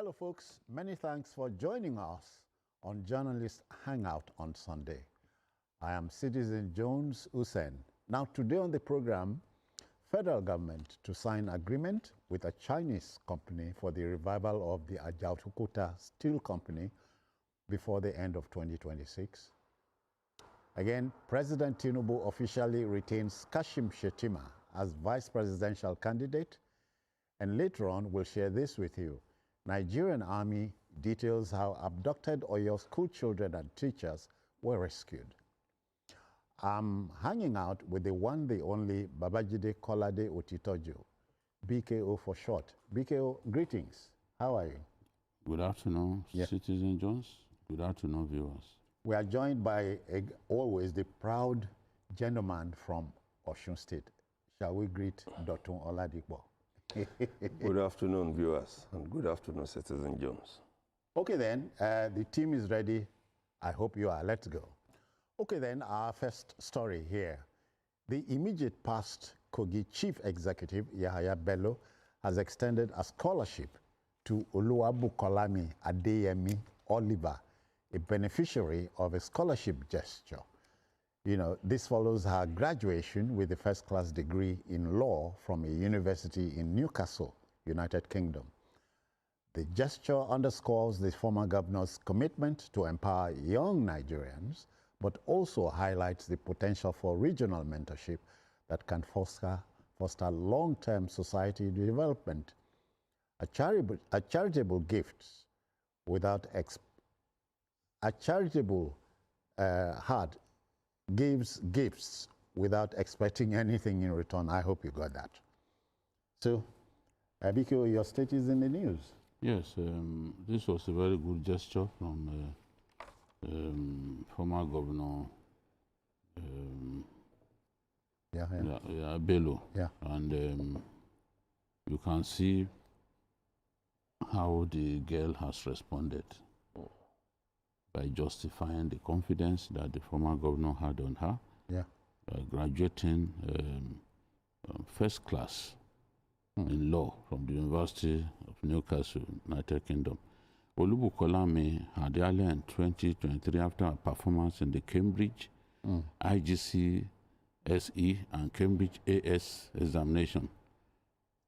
Hello, folks. Many thanks for joining us on Journalist Hangout on Sunday. I am Citizen Jones Hussein. Now, today on the program, federal government to sign agreement with a Chinese company for the revival of the Ajaokuta Steel Company before the end of 2026. Again, President Tinubu officially retains Kashim Shettima as vice presidential candidate. And later on, we'll share this with you. Nigerian Army details how abducted Oyo school children and teachers were rescued. I'm hanging out with the one, the only Babajide Kolade Otitojo, BKO for short. BKO, greetings. How are you? Good afternoon, Citizen Jones. Good afternoon, viewers. We are joined by, always, the proud gentleman from Osun State. Shall we greet Dr. Oladipo? Good afternoon, viewers, and good afternoon, Citizen Jones. Okay, then, the team is ready. I hope you are. Let's go. Okay, then, our first story here. The immediate past Kogi Chief Executive, Yahaya Bello, has extended a scholarship to Oluwabukolami Adeyemi Oliver, a beneficiary of a scholarship gesture. You know, this follows her graduation with a first-class degree in law from a university in Newcastle, United Kingdom. The gesture underscores the former governor's commitment to empower young Nigerians, but also highlights the potential for regional mentorship that can foster long-term society development. A charitable heart gives gifts without expecting anything in return. I hope you got that. So, Biko, your state is in the news. Yes, this was a very good gesture from former Governor Bello. Yeah. And you can see how the girl has responded by justifying the confidence that the former governor had on her, graduating first class in law from the University of Newcastle, United Kingdom. Olubukolami had earlier in 2023, after a performance in the Cambridge IGCSE and Cambridge AS examination,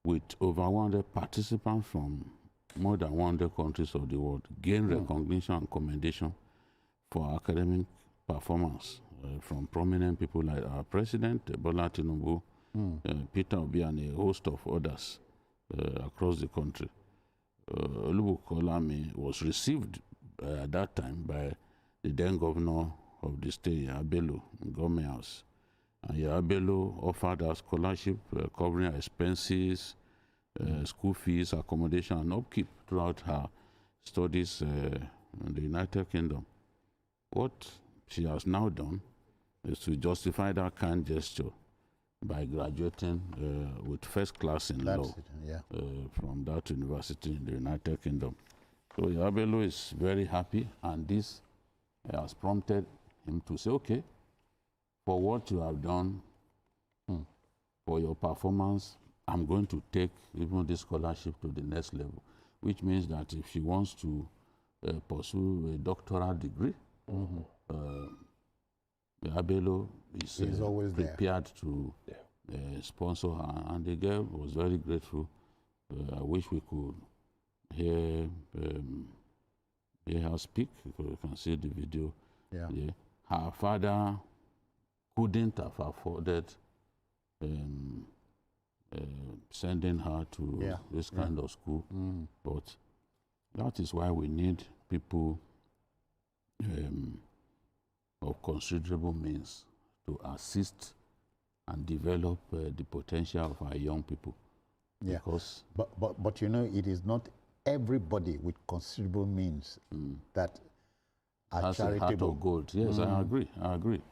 with over 100 participants from more than 100 countries of the world, gained recognition and commendation for academic performance from prominent people like our President, Bola Tinubu, Peter Obi, and a host of others across the country. Olubukolami was received at that time by the then governor of the state, Bello, in Government House. And Bello offered a scholarship covering expenses, school fees, accommodation, and upkeep throughout her studies in the United Kingdom. What she has now done is to justify that kind gesture by graduating with first class in law from that university in the United Kingdom. So Bello is very happy, and this has prompted him to say, okay, for what you have done, for your performance, I'm going to take even this scholarship to the next level, which means that if she wants to pursue a doctoral degree, Bello is always prepared to sponsor her, and the girl was very grateful. I wish we could hear her speak, because you can see the video. Her father couldn't have afforded sending her to this kind of school, but that is why we need people of considerable means to assist and develop the potential of our young people. Because but you know, it is not everybody with considerable means that are has charitable. a heart of gold. Yes, I agree.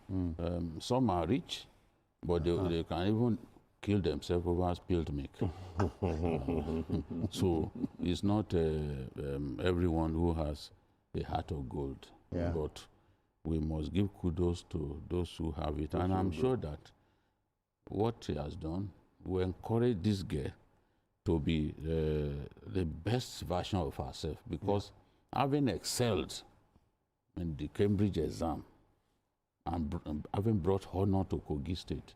Some are rich, but they can even kill themselves over spilled milk. So it's not everyone who has a heart of gold, but we must give kudos to those who have it. And I'm sure that what he has done will encourage this girl to be the best version of herself, because having excelled in the Cambridge exam and having brought honor to Kogi State,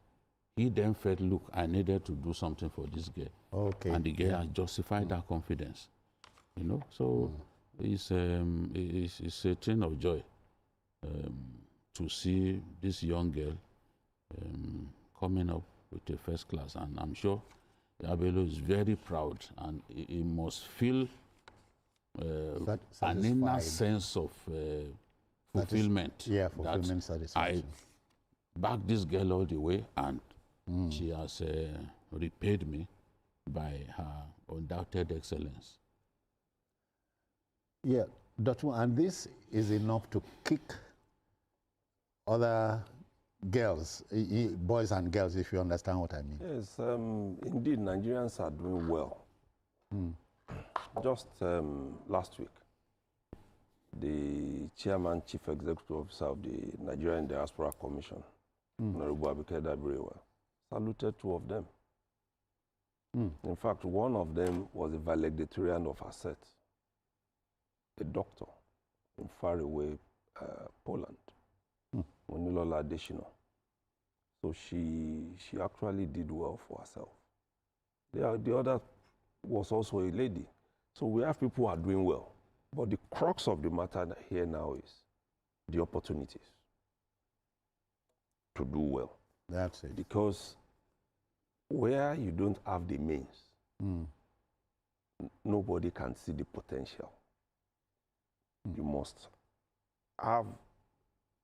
he then felt, look, I needed to do something for this girl. Okay. And the girl has justified that confidence. You know, so it's a thing of joy to see this young girl coming up with a first class. And I'm sure Bello is very proud, and he must feel an inner sense of fulfillment. Fulfillment, satisfaction. I backed this girl all the way, and she has repaid me by her undoubted excellence. Yeah, Dr. And this is enough to kick other girls, boys and girls, if you understand what I mean. Yes, indeed, Nigerians are doing well. Just last week, the chairman, chief executive officer of the Nigerian Diaspora Commission, Honorable Abike Dabirewa, saluted two of them. In fact, one of them was a valedictorian of Asset, a doctor in faraway Poland, Monilola Adeshina. So she actually did well for herself. The other was also a lady. So we have people who are doing well. But the crux of the matter here now is the opportunities to do well. That's it. Because where you don't have the means, nobody can see the potential. You must have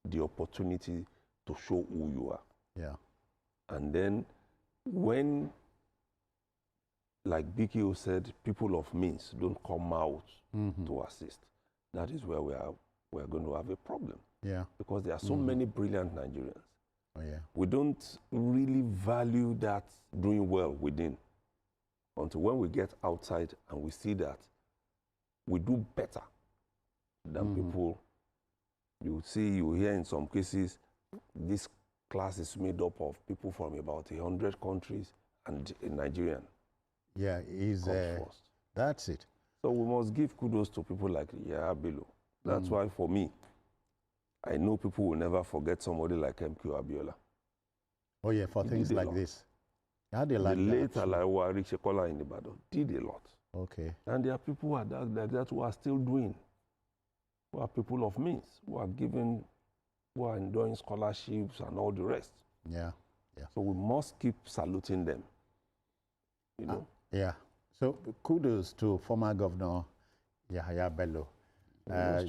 the opportunity to show who you are. Yeah. And then when, like BKO said, people of means don't come out to assist, that is where we're going to have a problem. Yeah. Because there are so many brilliant Nigerians. Oh, yeah. We don't really value that doing well within until when we get outside and we see that we do better than people. You see, you hear in some cases, this class is made up of people from about 100 countries and a Nigerian. Yeah, that's it. So we must give kudos to people like Yahaya Bello. That's why, for me, I know people will never forget somebody like MQ Abiola. Oh, yeah, for things like this. How they like the that? late Alawa Richekola in Ibadan did a lot. Okay. And there are people like that who are still doing, who are people of means, who are enjoying scholarships and all the rest. Yeah, yeah. So we must keep saluting them, you know. Yeah. So kudos to former Governor Yahaya Bello.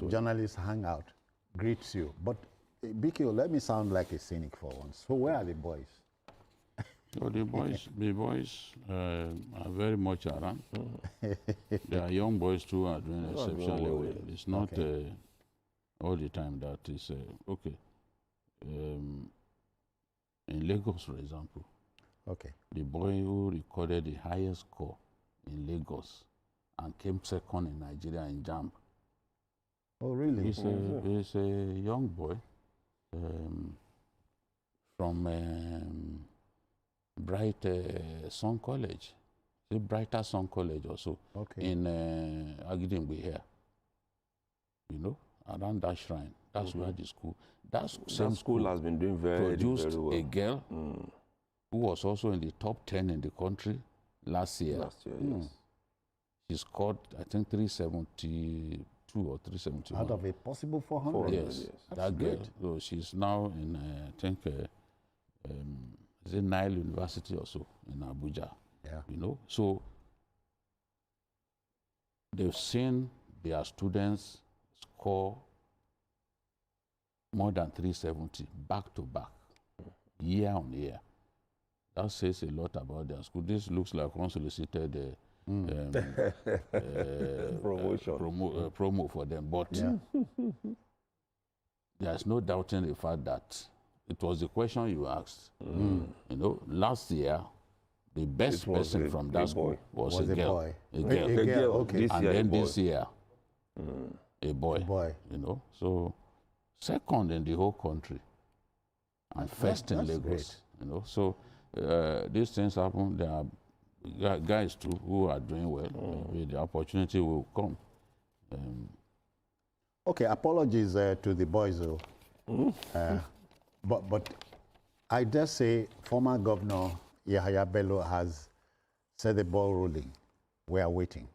Journalist Hangout greets you. But BKO, let me sound like a cynic for once. So where are the boys? So the boys are very much around. There are young boys too who are doing exceptionally well. It's not all the time that is okay. In Lagos, for example, the boy who recorded the highest score in Lagos and came second in Nigeria in JAMB. Oh, really? He's a young boy from Bright Song College. The Brighter Song College also in Agidingbe here. You know, around that shrine. That's where the school. That school has been doing very well. A girl who was also in the top 10 in the country last year. Yes. She scored, I think, 372 or 371. Out of a possible 400? Yes, that girl. So she's now in, I think, is it Nile University or so in Abuja? Yeah. You know, so they've seen their students score more than 370 back to back, year on year. That says a lot about their school. This looks like unsolicited promo for them, but there's no doubting the fact that it was the question you asked. You know, last year, the best person from that school was a girl. A girl. Okay. And then this year, a boy. You know, so second in the whole country and first in Lagos. Great. You know, so these things happen. There are guys too who are doing well. Maybe the opportunity will come. Okay, apologies to the boys, though. But I dare say former Governor Yahaya Bello has set the ball rolling. We are waiting.